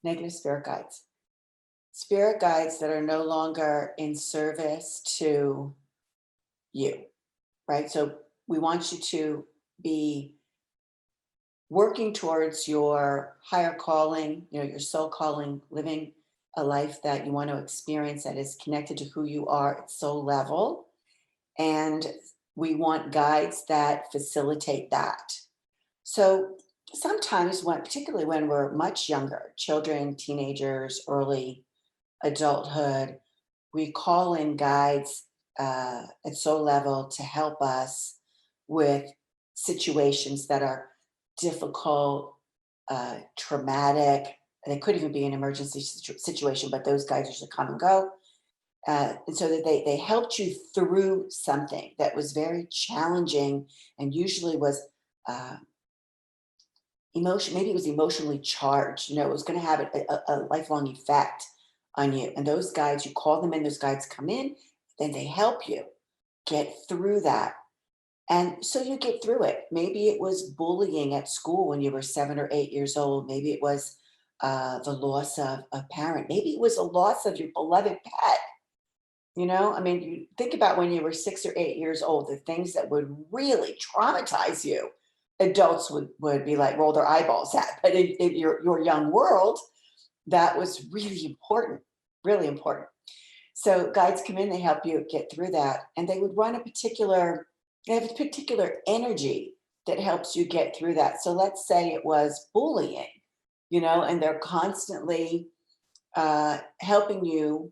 Negative spirit guides. Spirit guides that are no longer in service to you, right? So we want you to be working towards your higher calling, your soul calling, living a life that you want to experience that is connected to who you are at soul level. And we want guides that facilitate that. So sometimes when, particularly when we're much younger, children, teenagers, early adulthood, we call in guides at soul level to help us with situations that are difficult, traumatic. And it could even be an emergency situation, but those guides usually come and go. And so that they helped you through something that was very challenging and usually was uh, maybe it was emotionally charged, it was going to have a lifelong effect on you. And those guides, you call them in, those guides come in, then they help you get through that. And so you get through it. Maybe it was bullying at school when you were 7 or 8 years old. Maybe it was the loss of a parent. Maybe it was a loss of your beloved pet. I mean, you think about when you were 6 or 8 years old, the things that would really traumatize you. Adults would be like roll their eyeballs at, but in your young world, that was really important, really important. So guides come in, they help you get through that, and they would run they have a particular energy that helps you get through that. So let's say it was bullying, and they're constantly helping you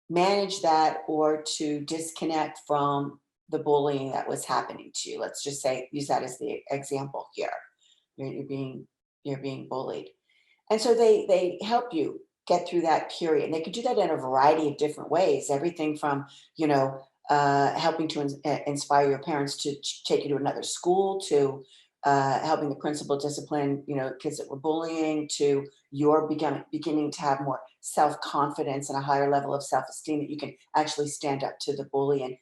manage that or to disconnect from the bullying that was happening to you. Let's just say, use that as the example here. You're being bullied. And so they help you get through that period. And they could do that in a variety of different ways. Everything from, helping to inspire your parents to take you to another school, to helping the principal discipline, kids that were bullying, to your beginning to have more self-confidence and a higher level of self-esteem that you can actually stand up to the bully and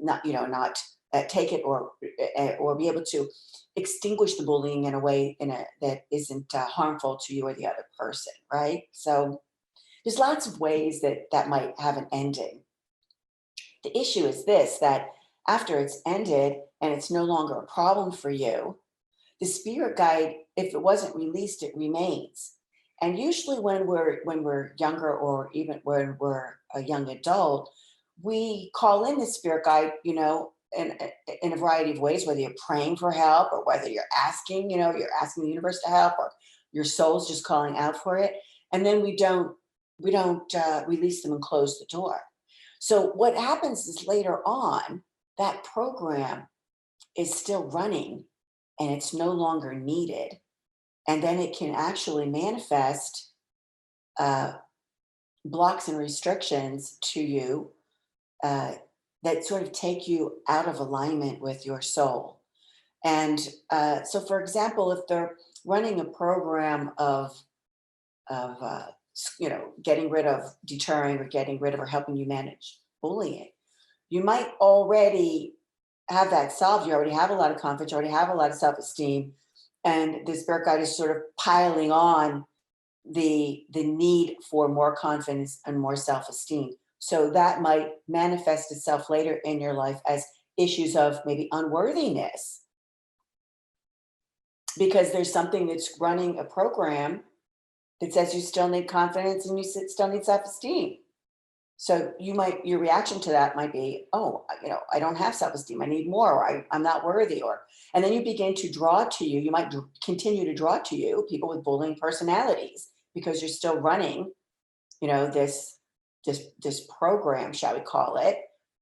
not, not take it or be able to extinguish the bullying in a way that isn't harmful to you or the other person, right? So there's lots of ways that might have an ending. The issue is this, that after it's ended and it's no longer a problem for you, the spirit guide, if it wasn't released, it remains. And usually when we're younger or even when we're a young adult, we call in the spirit guide, in a variety of ways, whether you're praying for help or whether you're asking the universe to help, or your soul's just calling out for it. And then we don't release them and close the door. So what happens is later on, that program is still running and it's no longer needed. And then it can actually manifest uh, blocks and restrictions to you uh, that sort of take you out of alignment with your soul. And so, for example, if they're running a program of getting rid of, deterring, or getting rid of, or helping you manage bullying, you might already have that solved. You already have a lot of confidence. You already have a lot of self-esteem, and the spirit guide is sort of piling on the need for more confidence and more self-esteem. So that might manifest itself later in your life as issues of maybe unworthiness, because there's something that's running a program that says you still need confidence and still need self-esteem. So your reaction to that might be, oh, I don't have self-esteem. I need more, or I'm not worthy, and then you begin to draw to you. You might continue to draw to you people with bullying personalities because you're still running, this program, shall we call it,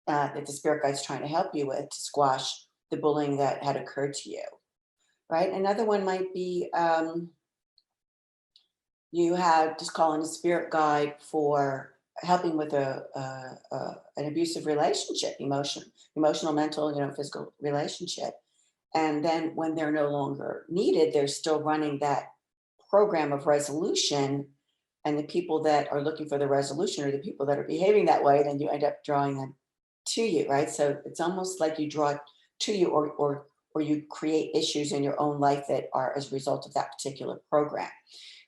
that the spirit guide's trying to help you with to squash the bullying that had occurred to you, right? Another one might be you had just calling a spirit guide for helping with an abusive relationship, emotional, mental, physical relationship. And then when they're no longer needed, they're still running that program of resolution. And the people that are looking for the resolution are the people that are behaving that way, then you end up drawing them to you, right? So it's almost like you draw to you, or you create issues in your own life that are as a result of that particular program.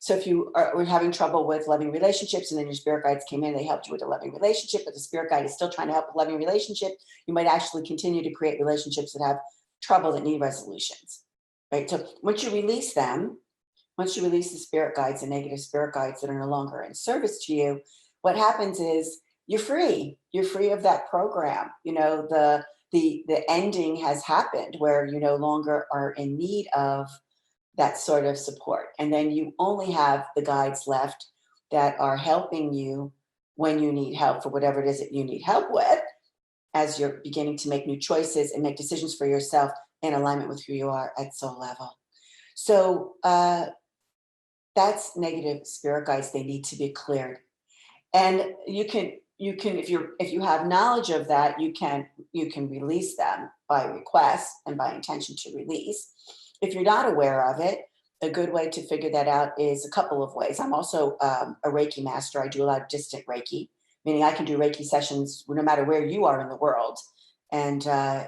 So if you were having trouble with loving relationships and then your spirit guides came in, they helped you with a loving relationship, but the spirit guide is still trying to help with loving relationship, you might actually continue to create relationships that have trouble that need resolutions, right? So once you release the spirit guides and negative spirit guides that are no longer in service to you, what happens is you're free. You're free of that program. The ending has happened where you no longer are in need of that sort of support. And then you only have the guides left that are helping you when you need help for whatever it is that you need help with, as you're beginning to make new choices and make decisions for yourself in alignment with who you are at soul level. So that's negative spirit guides. They need to be cleared. And you can if you have knowledge of that, you can release them by request and by intention to release. If you're not aware of it, a good way to figure that out is a couple of ways. I'm also a Reiki master. I do a lot of distant Reiki, meaning I can do Reiki sessions no matter where you are in the world and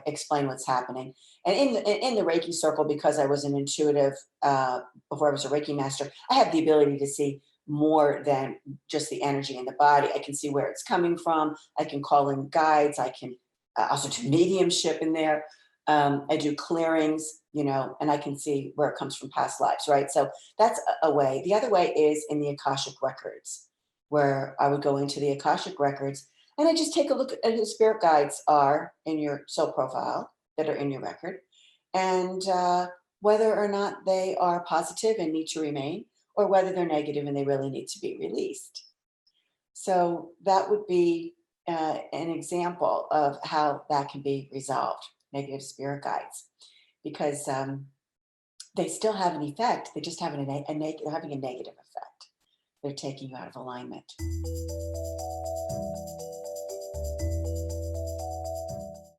explain what's happening. And in the Reiki circle, because I was an intuitive before I was a Reiki master, I have the ability to see more than just the energy in the body. I can see where it's coming from. I can call in guides. I can also do mediumship in there. I do clearings, and I can see where it comes from past lives, right? So that's a way. The other way is in the Akashic records, where I would go into the Akashic records and I just take a look at who the spirit guides are in your soul profile that are in your record, and whether or not they are positive and need to remain, or whether they're negative and they really need to be released. So that would be an example of how that can be resolved, negative spirit guides, because they still have an effect. They just have they're having a negative effect. They're taking you out of alignment.